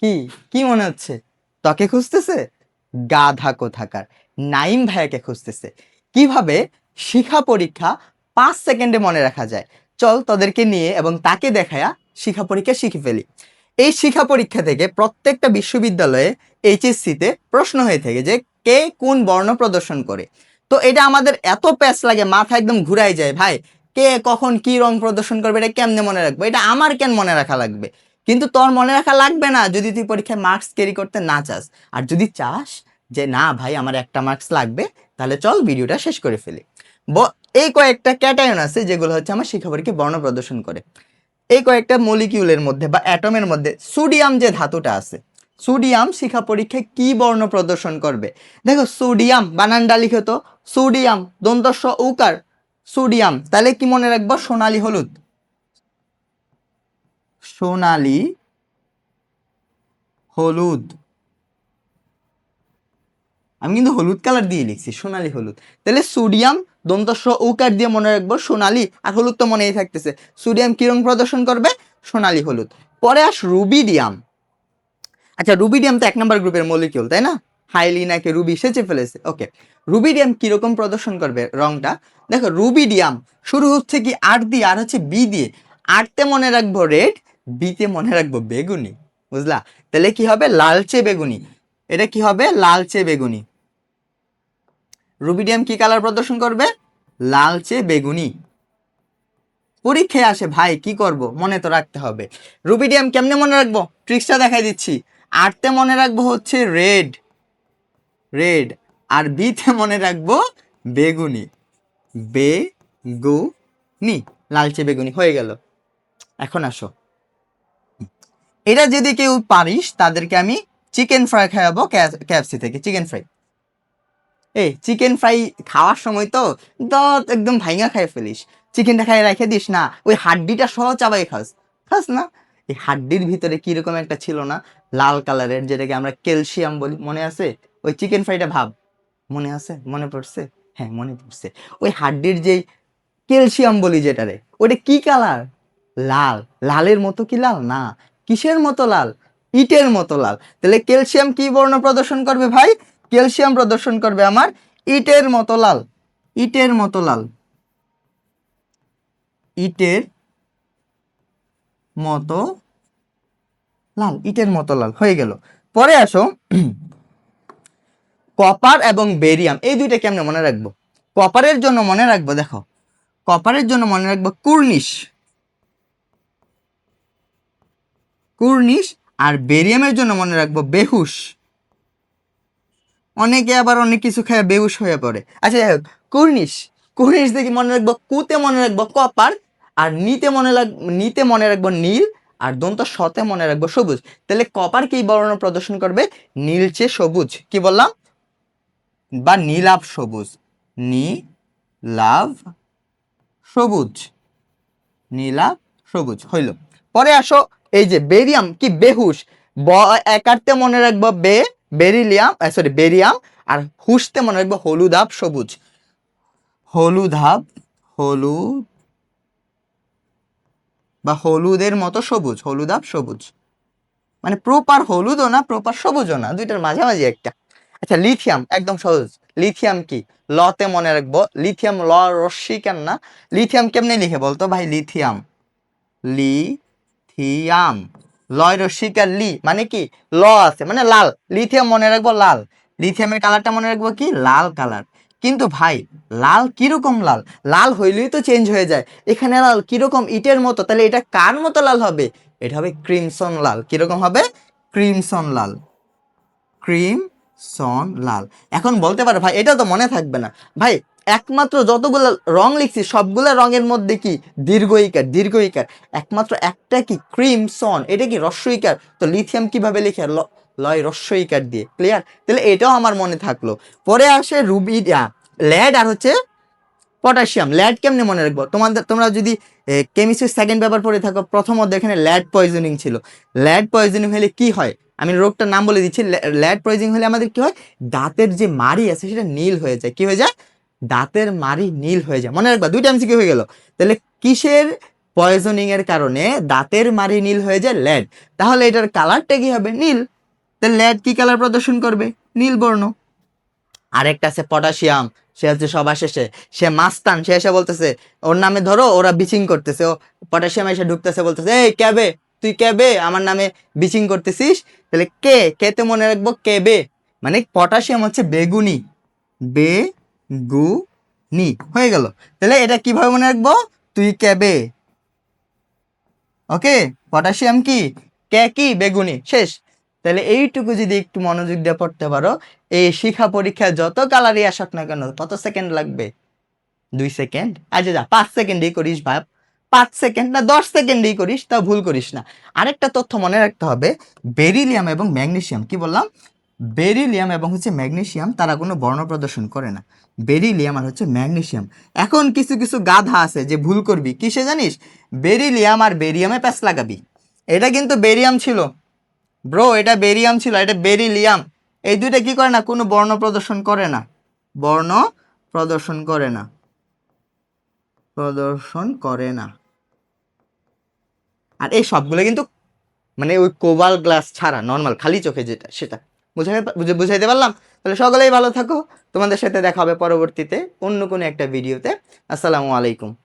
কি কি মনে হচ্ছে? তোকে খুঁজতেছে? গাধা কোথাকার, নাইম ভাইয়াকে খুঁজতেছে। কিভাবে শিখা পরীক্ষা 5 সেকেন্ডে মনে রাখা যায়, চল তোদেরকে নিয়ে এবং তাকে দেখায়া শিখা পরীক্ষা শিখে ফেলি। এই শিখা পরীক্ষা থেকে প্রত্যেকটা বিশ্ববিদ্যালয়ে এইচএসসিতে প্রশ্ন হয়ে থাকে যে কে কোন বর্ণ প্রদর্শন করে। তো এটা আমাদের এত প্যাচ লাগে, মাথা একদম ঘুরাই যায় ভাই, কে কখন কি রং প্রদর্শন করবে, এটা কেমনে মনে রাখবো, এটা আমার কেন মনে রাখা লাগবে? কিন্তু তোর মনে রাখা লাগবে না যদি তুই পরীক্ষায় মার্কস ক্যারি করতে না চাস। আর যদি চাস যে না ভাই আমার একটা মার্কস লাগবে, তাহলে চল ভিডিওটা শেষ করে ফেলি। এই কয়েকটা ক্যাটায়ন আছে যেগুলো হচ্ছে আমার শিক্ষা পরীক্ষায় বর্ণ প্রদর্শন করে। এই কয়েকটা মলিকিউলের মধ্যে বা অ্যাটমের মধ্যে সোডিয়াম যে ধাতুটা আছে, সোডিয়াম শিখা পরীক্ষায় কি বর্ণ প্রদর্শন করবে? দেখো সোডিয়াম বানানটা লিখো তো, সোডিয়াম দন্ত স উকার, সোডিয়াম, তাহলে কি মনে রাখবো? সোনালী হলুদ, সোনালী হলুদ। আমি কিন্তু হলুদ কালার দিয়ে লিখছি, সোনালী হলুদ। তাহলে সোডিয়াম দন্ত স উকার দিয়ে মনে রাখবো সোনালী, আর হলুদ তো মনেই থাকতেছে। সোডিয়াম কি রং প্রদর্শন করবে? সোনালী হলুদ। পরে আস রুবিডিয়াম। আচ্ছা রুবিডিয়াম তো 1 নম্বর গ্রুপের মলিকিউল, তাই না? হাইলিনাকে রুবি সেচে ফেলেছে। ওকে, রুবিডিয়াম কিরকম প্রদর্শন করবে রংটা? দেখো রুবিডিয়াম শুরু হচ্ছে কি আর দিয়ে, আর হচ্ছে বি দিয়ে। আরতে মনে রাখবো রেড, বিতে মনে রাখবো বেগুনি, বুঝলা? তাহলে কি হবে? লালচে বেগুনি। এটা কি হবে? লালচে বেগুনি। রুবিডিয়াম কি কালার প্রদর্শন করবে? লালচে বেগুনি। পরীক্ষায় আসে ভাই, কি করব, মনে তো রাখতে হবে। রুবিডিয়াম কেমনে মনে রাখবো? ট্রিক্সটা দেখাই দিচ্ছি। আরতে মনে রাখবো হচ্ছে রেড, রেড, আর বিতে মনে রাখবো বেগুনি, বেগুনি, লালচে বেগুনি হয়ে গেল। এখন আসো, এটা যদি কেউ পারিস তাদেরকে আমি চিকেন ফ্রাই খাওয়াবো কেএফসি থেকে। চিকেন ফ্রাই, এই চিকেন ফ্রাই খাওয়ার সময় তো দাঁত একদম ভাঙা খাই ফেলিস। চিকেনটা খাই রেখে দিস না, ওই হাড্ডিটা সহ চাবাই খাস, খাস না? এই হাড্ডির ভিতরে কিরকম একটা ছিল না, লাল কালারের, যেটাকে আমরা ক্যালসিয়াম বলি, মনে আছে? ওই চিকেন ফ্রাইটা ভাব, মনে আছে? মনে পড়ছে? হ্যাঁ মনে পড়ছে। ওই হাড্ডির যেই ক্যালসিয়াম বলি যেটারে, ওটা কি কালার? লাল। লালের মতো কি লাল? না। কিসের মতো লাল? ইটের মতো লাল। তাহলে ক্যালসিয়াম কি বর্ণ প্রদর্শন করবে ভাই? ক্যালসিয়াম প্রদর্শন করবে আমার ইটের মতো লাল, ইটের মতো লাল, ইটের মতো লাল, ইটের মতো লাল হয়ে গেল। পরে আসো কপার এবং বেরিয়াম, এই দুইটা কেমনে মনে রাখবো? কপারের জন্য মনে রাখবো, দেখো কপারের জন্য মনে রাখবো কুর্নিশ, কুর্নিশ। আর বেরিয়ামের জন্য মনে রাখবো বেহুশ। অনেকে আবার অনেক কিছু খায় বেহুশ হয়ে পড়ে। আচ্ছা যাই হোক, কুর্নিশ, কুর্নিশ দেখি মনে রাখবো, কুতে মনে রাখবো কপার, আর নিতে মনে রাখবো নীল, আর দন্ত সতে মনে রাখবো সবুজ। তাহলে কপার কি বর্ণ প্রদর্শন করবে? নীলচে সবুজ, কি বললাম? বা নীলাভ সবুজ, নীলাভ সবুজ, নীলাভ সবুজ হইল। পরে আসো এই যে বেরিয়াম কি বেহুশ, একারতে মনে রাখবো বেরিলিয়াম, সরি বেরিয়াম, আর হুসতে মনে রাখবো হলুদাভ সবুজ, হলুদাভ, হলুদ বা হলুদের মতো সবুজ, হলুদাভ সবুজ। মানে প্রপার হলুদও না প্রপার সবুজও না, দুইটার মাঝামাঝি একটা। আচ্ছা লিথিয়াম একদম সহজ। লিথিয়াম কি? লতে মনে রাখবো, লিথিয়াম ল রশ্মি কেন না? লিথিয়াম কেমনে লিখে বলতো ভাই? লিথিয়াম, লিথিয়াম, লয় রশ্মিকার লি মানে কি? ল আছে মানে লাল। লিথিয়াম মনে রাখবো লাল। লিথিয়ামের কালারটা মনে রাখবো কি? লাল কালার। কিন্তু ভাই লাল কিরকম লাল? লাল হইলেই তো চেঞ্জ হয়ে যায়। এখানে লাল কিরকম? ইটের মতো। তাহলে এটা কার মতো লাল হবে? এটা হবে ক্রিমসন লাল। কিরকম হবে? ক্রিমসন লাল, ক্রিমসন লাল। এখন বলতে পারো ভাই এটা তো মনে থাকবে না। ভাই একমাত্র যতগুলো রং লিখছি সবগুলো রঙের মধ্যে কি দীর্ঘ ইকার, দীর্ঘ ইকার। একমাত্র একটা কি ক্রিমসন, এটা কি হ্রস্ব ইকার। তো লিথিয়াম কিভাবে লিখে? লয় হ্রস্ব ইকার দিয়ে। ক্লিয়ার? তাহলে এটাও আমার মনে থাকলো। পরে আসে রুবি, লেড আর হচ্ছে পটাশিয়াম। ল্যাড কেমনে মনে রাখবো? তোমরা যদি কেমিস্ট্রি সেকেন্ড পেপার পড়ে থাকো, প্রথম অধ্যায়ে এখানে ল্যাড পয়জনিং ছিল। ল্যাড পয়জনিং হলে কি হয় আমি রোগটার নাম বলে দিচ্ছি। ল্যাড পয়জনিং হলে আমাদের কি হয়? দাঁতের যে মাড়ি আছে সেটা নীল হয়ে যায়। কি হয়ে যায়? দাঁতের মাড়ি নীল হয়ে যায়। মনে রাখবা, দুইটা এমসিকিউ হয়ে গেল। তাহলে কিসের পয়জনিং এর কারণে দাঁতের মাড়ি নীল হয়ে যায় লেড, তাহলে এটার কালারটা কি হবে? নীল। তো লেড কি কালার প্রদর্শন করবে? নীল বর্ণ। আরেকটা আছে পটাশিয়াম, সে হচ্ছে সবার শেষে, সে মাস্তান, সে এসে বলতেছে ওর নামে ধরো, ওরা বিচিং করতেছে, ও পটাশিয়াম এসে ঢুকতেছে, বলতেছে এই ক্যাবে, তুই ক্যাবে আমার নামে বিচিং করতেছিস? তাহলে কে তে মনে রাখবো, কেবে মানে পটাশিয়াম হচ্ছে বেগুনি, বেগুনি হয়ে গেল। তাহলে এটা কিভাবে মনে রাখবো? তুই ক্যাবে। ওকে, পটাশিয়াম কি, কে কি, বেগুনি, শেষ। তাহলে এইটুকু যদি একটু মনোযোগ দিয়ে পড়তে পারো, এই শিক্ষা পরীক্ষায় যত কালারই আসুক না কেন, কত সেকেন্ড লাগবে? 2 সেকেন্ড। আচ্ছা যা 5 সেকেন্ডেই করিস ভাব, 5 সেকেন্ড না 10 সেকেন্ডেই করিস, তাও ভুল করিস না। আরেকটা তথ্য মনে রাখতে হবে, বেরিলিয়াম এবং ম্যাগনেসিয়াম, কি বললাম? বেরিলিয়াম এবং হচ্ছে ম্যাগনেসিয়াম, তারা কোনো বর্ণ প্রদর্শন করে না। বেরিলিয়াম আর হচ্ছে ম্যাগনেসিয়াম। এখন কিছু কিছু গাধা আছে যে ভুল করবি কিসে জানিস? বেরিলিয়াম আর বেরিয়ামে প্যাচ লাগাবি। এটা কিন্তু বেরিয়াম ছিল ব্রো, এটা বেরিয়াম ছিল, এটা বেরিলিয়াম। এই দুইটা কি করে না? কোনো বর্ণ প্রদর্শন করে না, বর্ণ প্রদর্শন করে না, প্রদর্শন করে না। আর এই সবগুলো কিন্তু মানে ওই কোবাল গ্লাস ছাড়া নর্মাল খালি চোখে যেটা, সেটা বুঝাইতে পারলাম? তাহলে সকলেই ভালো থাকো, তোমাদের সাথে দেখা হবে পরবর্তীতে অন্য কোনো একটা ভিডিওতে। আসসালামু আলাইকুম।